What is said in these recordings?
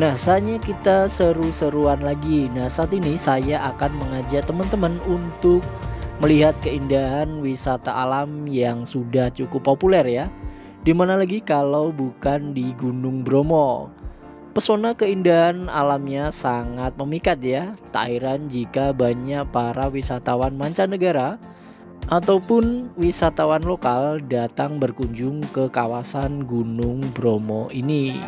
Nah, saatnya kita seru-seruan lagi. Nah, saat ini saya akan mengajak teman-teman untuk melihat keindahan wisata alam yang sudah cukup populer ya. Dimana lagi kalau bukan di Gunung Bromo. Pesona keindahan alamnya sangat memikat ya. Tak heran jika banyak para wisatawan mancanegara ataupun wisatawan lokal datang berkunjung ke kawasan Gunung Bromo ini.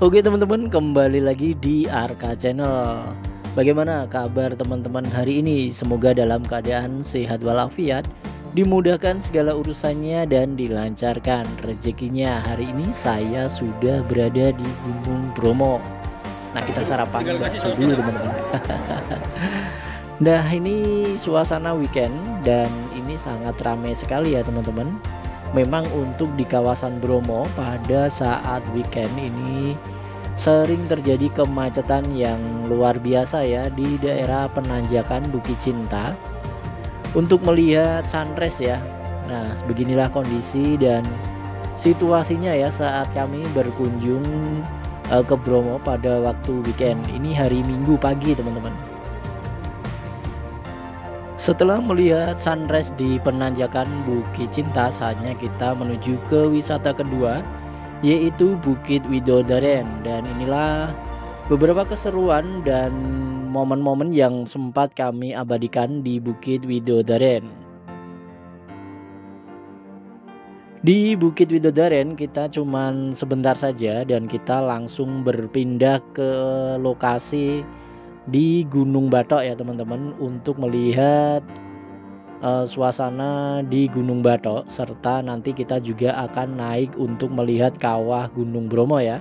Oke teman-teman, kembali lagi di Arka Channel. Bagaimana kabar teman-teman hari ini? Semoga dalam keadaan sehat walafiat, dimudahkan segala urusannya dan dilancarkan rezekinya. Hari ini saya sudah berada di Gunung Bromo. Nah, kita sarapan bakso dulu teman-teman. Nah, ini suasana weekend dan ini sangat ramai sekali ya teman-teman. Memang untuk di kawasan Bromo pada saat weekend ini sering terjadi kemacetan yang luar biasa ya di daerah penanjakan Bukit Cinta untuk melihat sunrise ya. Nah, beginilah kondisi dan situasinya ya saat kami berkunjung ke Bromo pada waktu weekend. Ini hari Minggu pagi teman-teman. Setelah melihat sunrise di penanjakan Bukit Cinta, saatnya kita menuju ke wisata kedua, yaitu Bukit Widodaren. Dan inilah beberapa keseruan dan momen-momen yang sempat kami abadikan di Bukit Widodaren. Di Bukit Widodaren kita cuman sebentar saja dan kita langsung berpindah ke lokasi di Gunung Batok ya teman-teman, untuk melihat suasana di Gunung Batok, serta nanti kita juga akan naik untuk melihat kawah Gunung Bromo ya.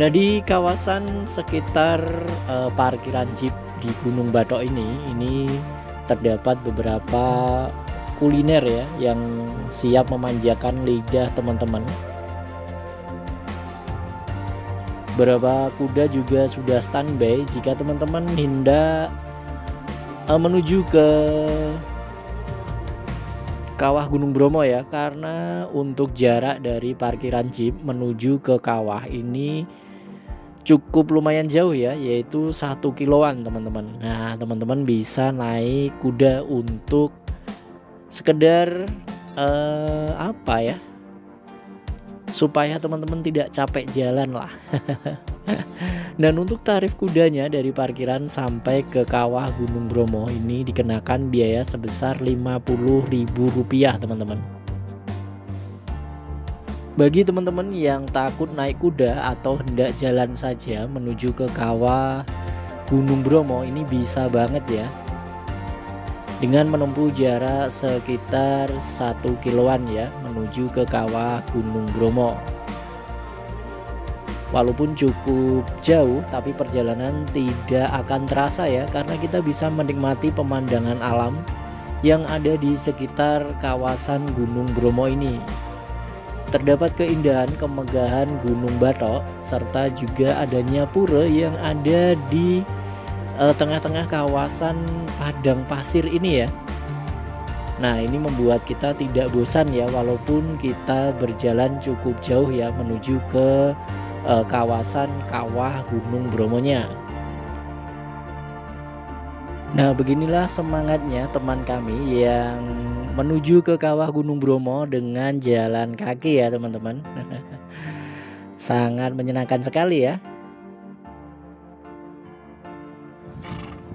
Nah, di kawasan sekitar parkiran jeep di Gunung Batok ini terdapat beberapa kuliner ya yang siap memanjakan lidah teman-teman. Beberapa kuda juga sudah standby jika teman-teman hendak menuju ke kawah Gunung Bromo ya, karena untuk jarak dari parkiran jeep menuju ke kawah ini cukup lumayan jauh ya, yaitu 1 kiloan teman-teman. Nah, teman-teman bisa naik kuda untuk sekedar apa ya, supaya teman-teman tidak capek jalan lah. Dan untuk tarif kudanya dari parkiran sampai ke kawah Gunung Bromo ini dikenakan biaya sebesar Rp50.000 teman-teman. Bagi teman-teman yang takut naik kuda atau hendak jalan saja menuju ke kawah Gunung Bromo, ini bisa banget ya, dengan menempuh jarak sekitar 1 kiloan ya menuju ke kawah Gunung Bromo. Walaupun cukup jauh, tapi perjalanan tidak akan terasa ya, karena kita bisa menikmati pemandangan alam yang ada di sekitar kawasan Gunung Bromo ini. Terdapat keindahan kemegahan Gunung Batok, serta juga adanya pura yang ada di tengah-tengah kawasan padang pasir ini ya. Nah, ini membuat kita tidak bosan ya, walaupun kita berjalan cukup jauh ya menuju ke kawasan kawah Gunung Bromonya. Nah, beginilah semangatnya teman kami yang menuju ke kawah Gunung Bromo dengan jalan kaki ya teman-teman. Sangat menyenangkan sekali ya.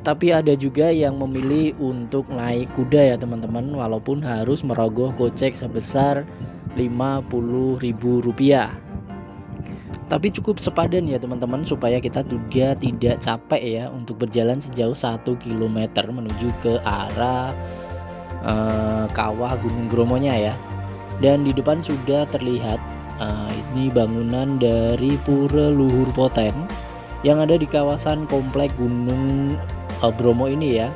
Tapi ada juga yang memilih untuk naik kuda ya teman-teman, walaupun harus merogoh kocek sebesar Rp50.000. Tapi cukup sepadan ya teman-teman, supaya kita juga tidak capek ya untuk berjalan sejauh 1 km menuju ke arah kawah Gunung Bromonya ya. Dan di depan sudah terlihat ini bangunan dari Pura Luhur Poten yang ada di kawasan komplek Gunung Bromo ini ya.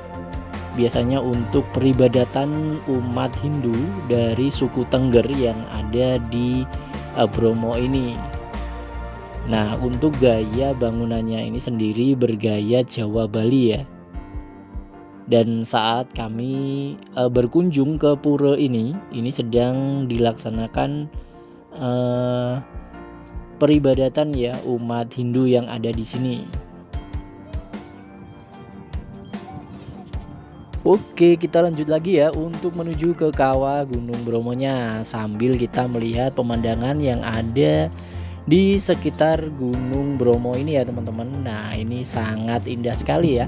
Biasanya untuk peribadatan umat Hindu dari suku Tengger yang ada di Bromo ini. Nah, untuk gaya bangunannya ini sendiri bergaya Jawa Bali ya. Dan saat kami berkunjung ke pura ini sedang dilaksanakan peribadatan ya umat Hindu yang ada di sini. Oke, kita lanjut lagi ya untuk menuju ke kawah Gunung Bromonya sambil kita melihat pemandangan yang ada di sekitar Gunung Bromo ini ya teman-teman. Nah, ini sangat indah sekali ya.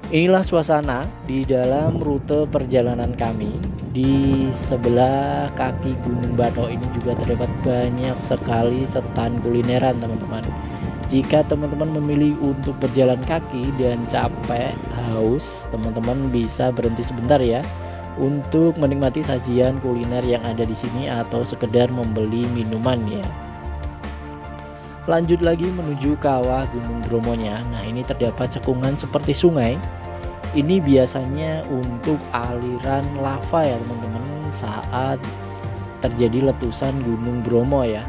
Inilah suasana di dalam rute perjalanan kami. Di sebelah kaki Gunung Batok ini juga terdapat banyak sekali stand kulineran teman-teman. Jika teman-teman memilih untuk berjalan kaki dan capek, haus, teman-teman bisa berhenti sebentar ya untuk menikmati sajian kuliner yang ada di sini atau sekedar membeli minuman ya. Lanjut lagi menuju kawah Gunung Bromonya. Nah, ini terdapat cekungan seperti sungai. Ini biasanya untuk aliran lava ya teman-teman saat terjadi letusan Gunung Bromo ya,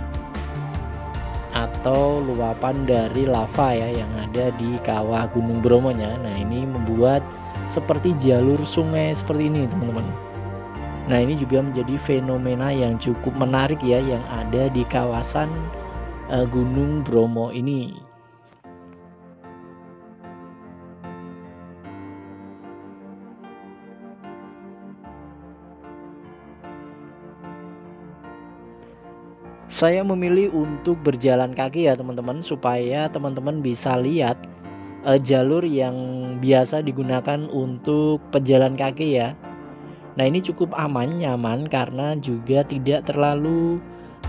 atau luapan dari lava ya yang ada di kawah Gunung Bromonya. Nah, ini membuat seperti jalur sungai seperti ini teman-teman. Nah, ini juga menjadi fenomena yang cukup menarik ya yang ada di kawasan Gunung Bromo ini. Saya memilih untuk berjalan kaki ya teman-teman supaya teman-teman bisa lihat jalur yang biasa digunakan untuk pejalan kaki ya. Nah, ini cukup aman, nyaman karena juga tidak terlalu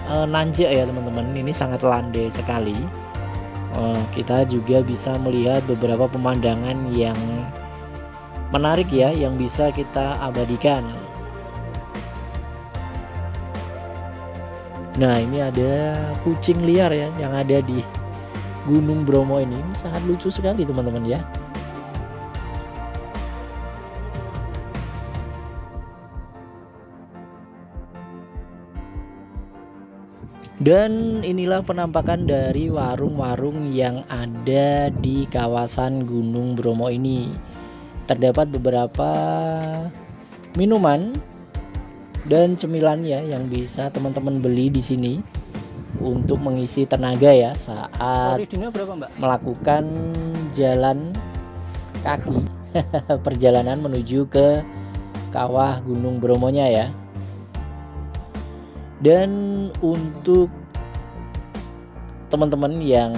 nanjak ya teman-teman. Ini sangat landai sekali. Kita juga bisa melihat beberapa pemandangan yang menarik ya yang bisa kita abadikan. Nah, ini ada kucing liar ya yang ada di Gunung Bromo ini sangat lucu sekali teman-teman ya. Dan inilah penampakan dari warung-warung yang ada di kawasan Gunung Bromo ini. Terdapat beberapa minuman dan cemilan ya yang bisa teman-teman beli di sini untuk mengisi tenaga ya saat melakukan jalan kaki perjalanan menuju ke kawah Gunung Bromonya ya. Dan untuk teman-teman yang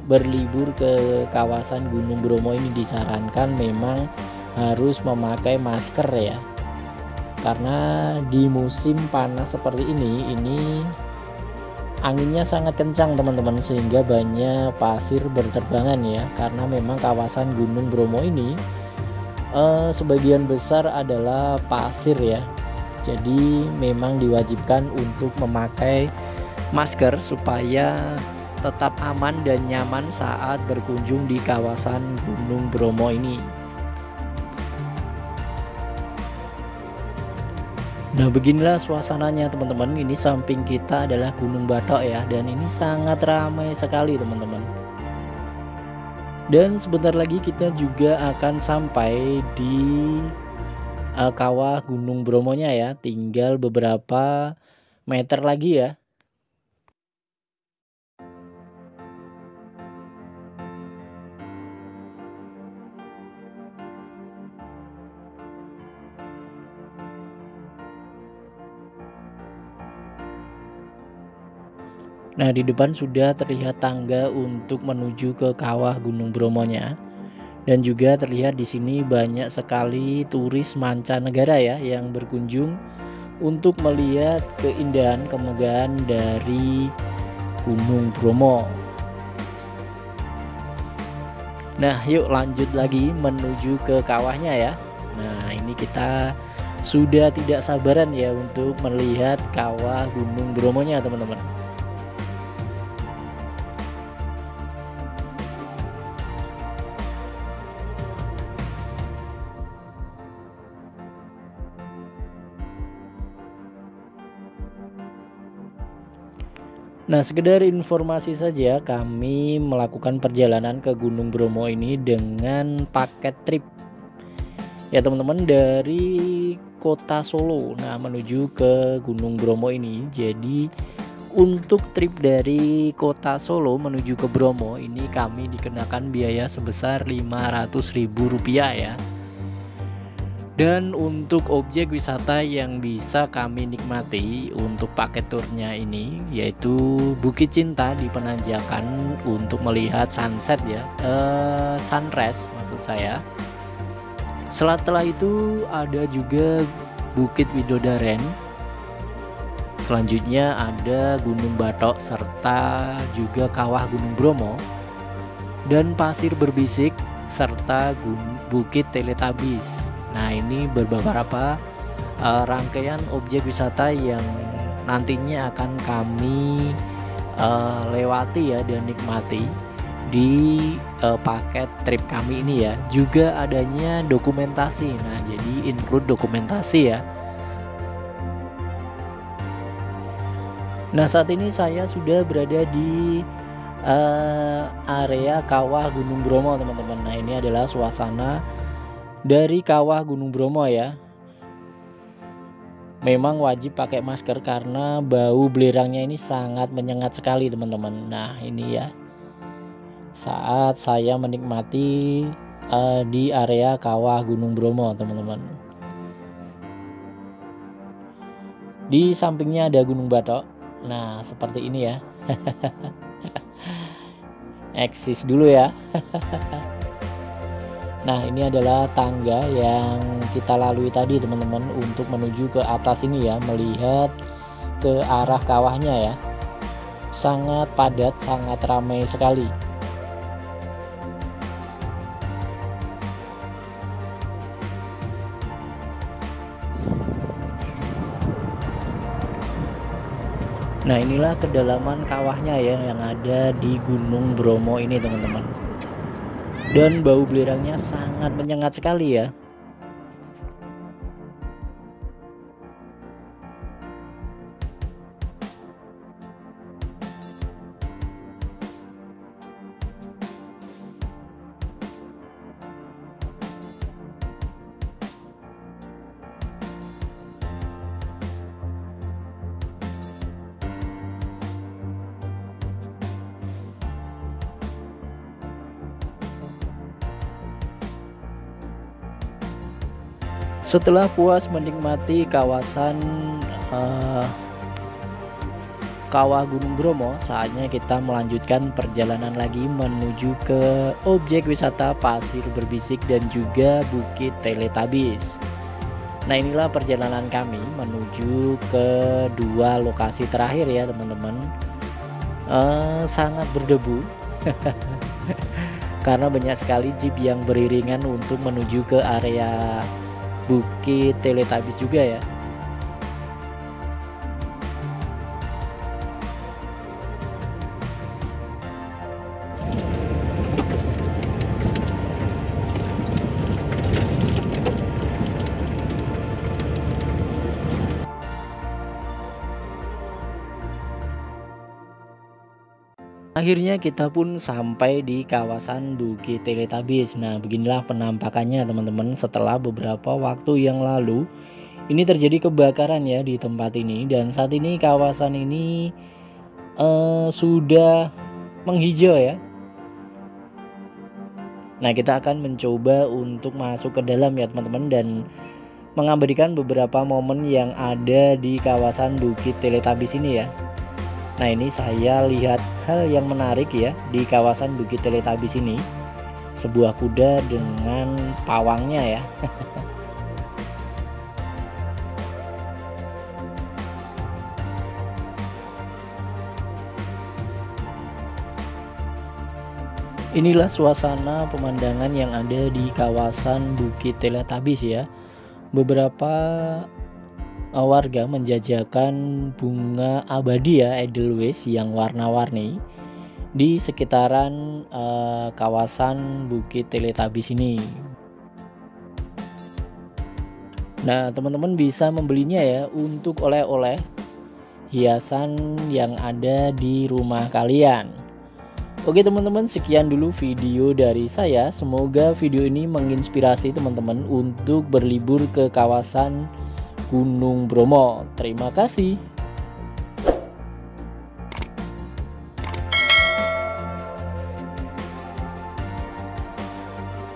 berlibur ke kawasan Gunung Bromo ini disarankan memang harus memakai masker ya. Karena di musim panas seperti ini anginnya sangat kencang teman-teman, sehingga banyak pasir berterbangan ya. Karena memang kawasan Gunung Bromo ini sebagian besar adalah pasir ya. Jadi memang diwajibkan untuk memakai masker supaya tetap aman dan nyaman saat berkunjung di kawasan Gunung Bromo ini. Nah, beginilah suasananya teman-teman. Ini samping kita adalah Gunung Batok ya, dan ini sangat ramai sekali teman-teman. Dan sebentar lagi kita juga akan sampai di kawah Gunung Bromonya ya. Tinggal beberapa meter lagi ya. Nah, di depan sudah terlihat tangga untuk menuju ke kawah Gunung Bromonya. Dan juga terlihat di sini banyak sekali turis mancanegara ya yang berkunjung untuk melihat keindahan kemegahan dari Gunung Bromo. Nah, yuk lanjut lagi menuju ke kawahnya ya. Nah, ini kita sudah tidak sabaran ya untuk melihat kawah Gunung Bromonya teman-teman. Nah, sekedar informasi saja, kami melakukan perjalanan ke Gunung Bromo ini dengan paket trip. Ya teman-teman, dari kota Solo nah menuju ke Gunung Bromo ini. Jadi untuk trip dari kota Solo menuju ke Bromo ini kami dikenakan biaya sebesar Rp500.000 ya. Dan untuk objek wisata yang bisa kami nikmati untuk paket turnya ini yaitu Bukit Cinta di Penanjakan untuk melihat sunset ya, sunrise maksud saya. Setelah itu ada juga Bukit Widodaren. Selanjutnya ada Gunung Batok serta juga Kawah Gunung Bromo dan Pasir Berbisik serta Bukit Teletabis. Nah, ini beberapa rangkaian objek wisata yang nantinya akan kami lewati ya dan nikmati di paket trip kami ini ya. Juga adanya dokumentasi. Nah, jadi include dokumentasi ya. Nah, saat ini saya sudah berada di area Kawah Gunung Bromo teman-teman. Nah, ini adalah suasana dari Kawah Gunung Bromo ya. Memang wajib pakai masker karena bau belerangnya ini sangat menyengat sekali teman-teman. Nah, ini ya saat saya menikmati di area Kawah Gunung Bromo teman-teman. Di sampingnya ada Gunung Batok. Nah, seperti ini ya. Eksis dulu ya. Nah, ini adalah tangga yang kita lalui tadi teman-teman untuk menuju ke atas ini ya, melihat ke arah kawahnya ya. Sangat padat, sangat ramai sekali. Nah, inilah kedalaman kawahnya ya yang ada di Gunung Bromo ini teman-teman. Dan bau belerangnya sangat menyengat sekali ya. Setelah puas menikmati kawasan Kawah Gunung Bromo, saatnya kita melanjutkan perjalanan lagi menuju ke objek wisata Pasir Berbisik dan juga Bukit Teletabis. Nah, inilah perjalanan kami menuju ke dua lokasi terakhir ya teman-teman. Sangat berdebu karena banyak sekali jeep yang beriringan untuk menuju ke area Bukit Teletabis juga ya. Akhirnya kita pun sampai di kawasan Bukit Teletabis. Nah, beginilah penampakannya teman-teman setelah beberapa waktu yang lalu. Ini terjadi kebakaran ya di tempat ini. Dan saat ini kawasan ini sudah menghijau ya. Nah, kita akan mencoba untuk masuk ke dalam ya teman-teman. Dan mengabadikan beberapa momen yang ada di kawasan Bukit Teletabis ini ya. Nah, ini saya lihat hal yang menarik ya di kawasan Bukit Teletabis ini. Sebuah kuda dengan pawangnya ya. Inilah suasana pemandangan yang ada di kawasan Bukit Teletabis ya. Beberapa warga menjajakan bunga abadi ya Edelweiss yang warna-warni di sekitaran kawasan Bukit Teletabis ini. Nah, teman-teman bisa membelinya ya untuk oleh-oleh hiasan yang ada di rumah kalian. Oke teman-teman, sekian dulu video dari saya. Semoga video ini menginspirasi teman-teman untuk berlibur ke kawasan Gunung Bromo. Terima kasih.